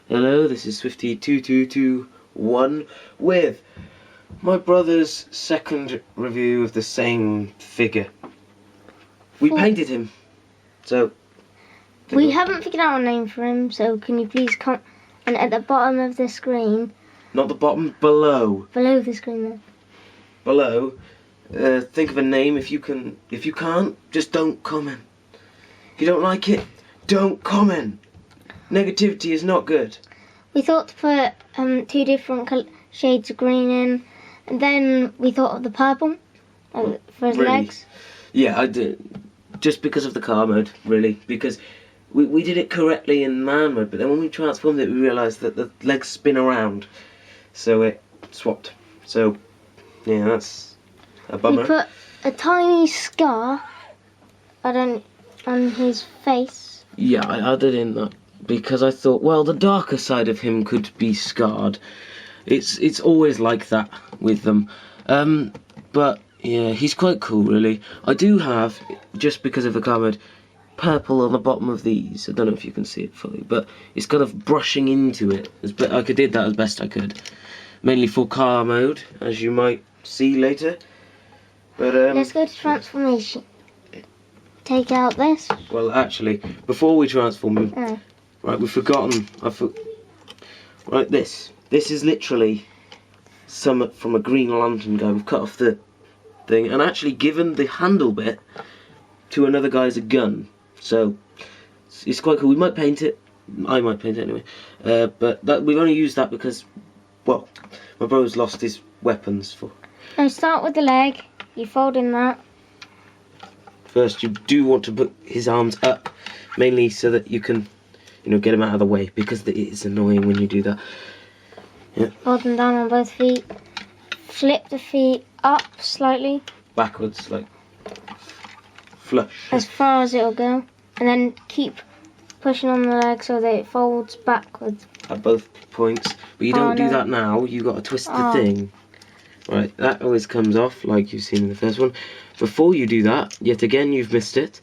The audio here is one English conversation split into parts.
Hello, this is Swifty2221 with my brother's second review of the same figure. We painted him, so... We haven't figured out a name for him, so can you please comment at the bottom of the screen? Not the bottom, below. Below the screen then. Below, think of a name. If you can. If you can't, just don't comment. If you don't like it, don't comment. Negativity is not good. We thought to put 2 different shades of green in, and then we thought of the purple for his legs. Yeah, I did. Just because of the car mode, really. Because we did it correctly in man mode, but then when we transformed it, we realised that the legs spin around. So it swapped. So, yeah, that's a bummer. We put a tiny scar on his face. Yeah, I added in that because I thought, well, the darker side of him could be scarred. It's always like that with them. But yeah, he's quite cool, really. I do have, just because of the car mode, purple on the bottom of these. I don't know if you can see it fully, but it's kind of brushing into it. I did that as best I could, mainly for car mode, as you might see later. But let's go to transformation. Take out this. Well, actually, before we transform him, right, we've forgotten. Right, this is literally some from a Green Lantern guy. We've cut off the thing and actually given the handle bit to another guy as a gun. So it's quite cool. We might paint it. I might paint it anyway. But we've only used that because, well, my brother's lost his weapons for. Now start with the leg. You fold in that. First, you do want to put his arms up, mainly so that you can, get him out of the way, because it is annoying when you do that. Yeah. Fold them down on both feet. Flip the feet up slightly. Backwards, like flush. As far as it'll go. And then keep pushing on the leg so that it folds backwards. At both points. But you don't do that now, you got to twist the thing. Right, that always comes off, like you've seen in the first one. Before you do that, yet again you've missed it,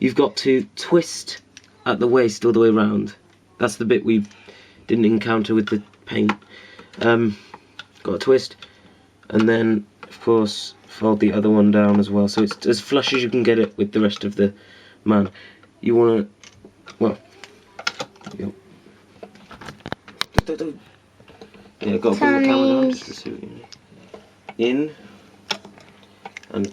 you've got to twist at the waist all the way around. That's the bit we didn't encounter with the paint. Got to twist, and then, of course, fold the other one down as well, so it's as flush as you can get it with the rest of the man. You want to, well, yeah, got to bring the camera down just to see what you need. In and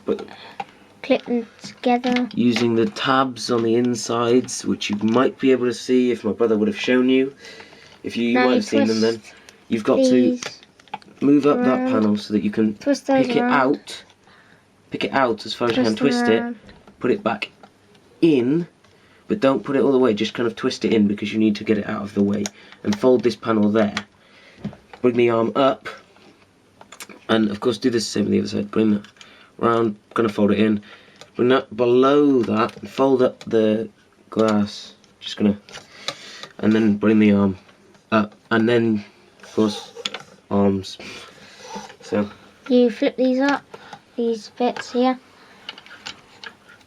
clip them together using the tabs on the insides, which you might be able to see if my brother would have shown you. If you might have seen them then. You've got to move up that panel so that you can pick it out as far as you can, twist it, put it back in, but don't put it all the way, just kind of twist it in because you need to get it out of the way, and fold this panel there. Bring the arm up, and of course do the same with the other side. Bring that round, gonna fold it in, bring that below that, and fold up the glass, just gonna, and then bring the arm up, and then of course arms. So you flip these up, these bits here,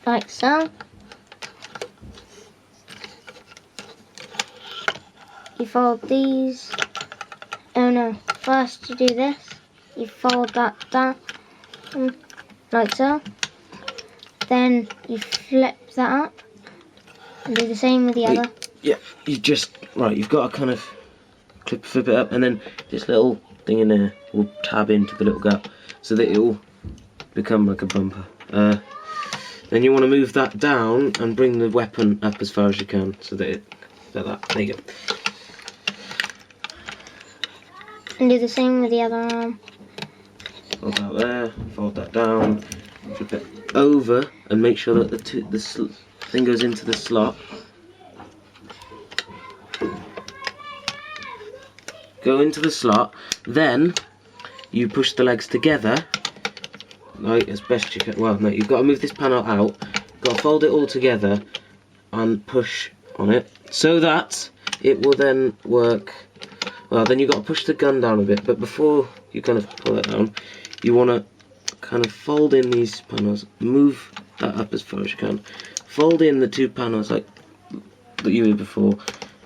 like so. You fold these. Oh no, first you do this, you fold that down, like so, then you flip that up, and do the same with the other. Yeah, you've got to kind of flip it up, and then this little thing in there will tab into the little gap, so that it will become like a bumper. Then you want to move that down, and bring the weapon up as far as you can, so that like that, there you go. And do the same with the other arm. Fold that there, fold that down, flip it over, and make sure that the thing goes into the slot. Go into the slot, then you push the legs together, like as best you can. Well, no, you've got to move this panel out, got to fold it all together, and push on it, so that it will then work. Well, then you've got to push the gun down a bit, but before you kind of pull that down, you want to kind of fold in these panels, move that up as far as you can, fold in the 2 panels like that you did before,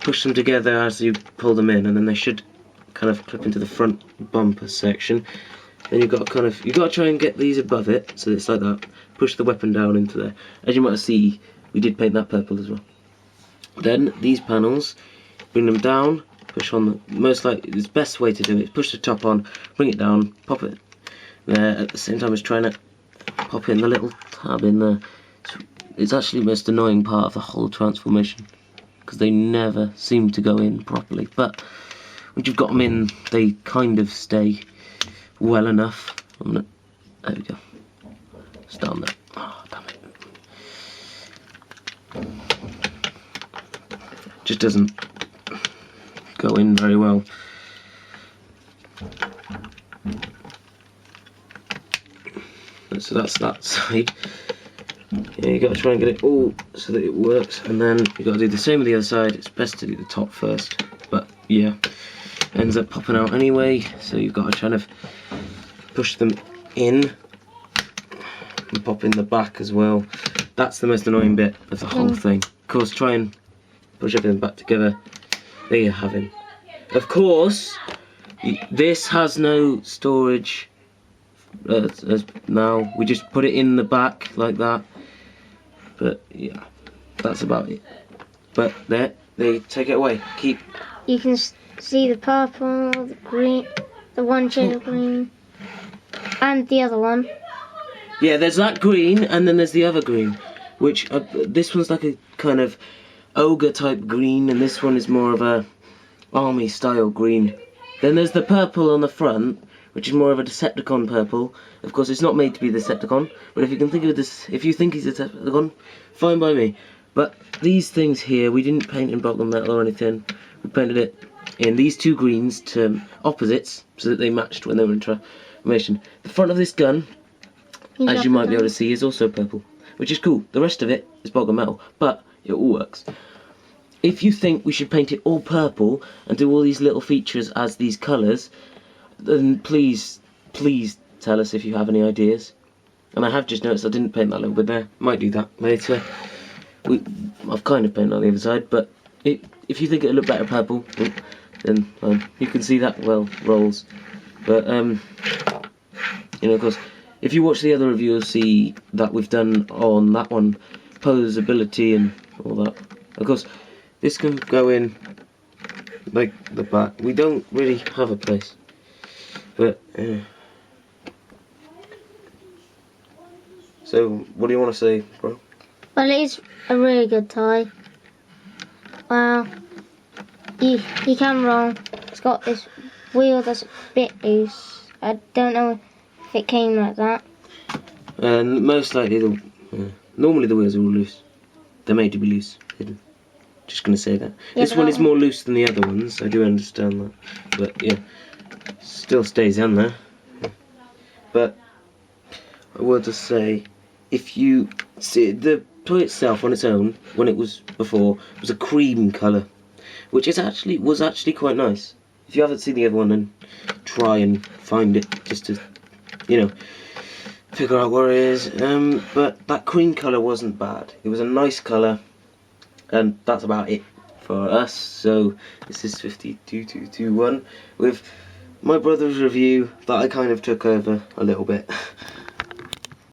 push them together as you pull them in, and then they should kind of clip into the front bumper section. Then you've got to try and get these above it, so it's like that. Push the weapon down into there. As you might see, we did paint that purple as well. Then these panels, bring them down, push on the best way to do it is push the top on, bring it down, pop it there at the same time as trying to pop in the little tab in there. It's actually the most annoying part of the whole transformation, because they never seem to go in properly, but once you've got them in, they kind of stay well enough. There we go. It's down there. Oh, damn it. Just doesn't go in very well. So that's that side. Yeah, you got to try and get it all so that it works, and then you got to do the same with the other side. It's best to do the top first, but yeah, ends up popping out anyway. So you've got to kind of push them in and pop in the back as well. That's the most annoying bit of the whole thing. Of course, try and push everything back together. There you have him. Of course, this has no storage. As now we just put it in the back like that. But yeah, that's about it. But there, they take it away. Keep. You can see the purple, the green, the one shade of green, and the other one. Yeah, there's that green, and then there's the other green, which this one's like a kind of ogre type green, and this one is more of a army style green. Then there's the purple on the front, which is more of a Decepticon purple. Of course, it's not made to be the Decepticon, but if you can think of this, if you think he's a Decepticon, fine by me. But these things here, we didn't paint in Boggle Metal or anything. We painted it in these two greens to opposites, so that they matched when they were in transformation. The front of this gun, as you might be able to see, is also purple, which is cool. The rest of it is Boggle Metal, but it all works. If you think we should paint it all purple and do all these little features as these colours, then please tell us if you have any ideas. And I have just noticed I didn't paint that little bit there. Might do that later. I've kind of painted on the other side, but if you think it'll look better purple, then you can see that well rolls. But you know, of course, if you watch the other review, you'll see that we've done on that one posability and all that. Of course, this can go in like the back. We don't really have a place. But, so, what do you want to say, bro? Well, it is a really good toy. Well, you can roll. It's got this wheel that's a bit loose. I don't know if it came like that. Most likely, normally the wheels are all loose. They're made to be loose. Just going to say that. Yeah, this one is more loose than the other ones. I do understand that. But, yeah. Still stays in there, but I want to say, if you see the toy itself on its own, when it was before, was a cream colour, which was actually quite nice. If you haven't seen the other one, then try and find it just to, you know, figure out where it is. But that cream colour wasn't bad. It was a nice colour, and that's about it for us. So this is 52221 with my brother's review that I kind of took over a little bit.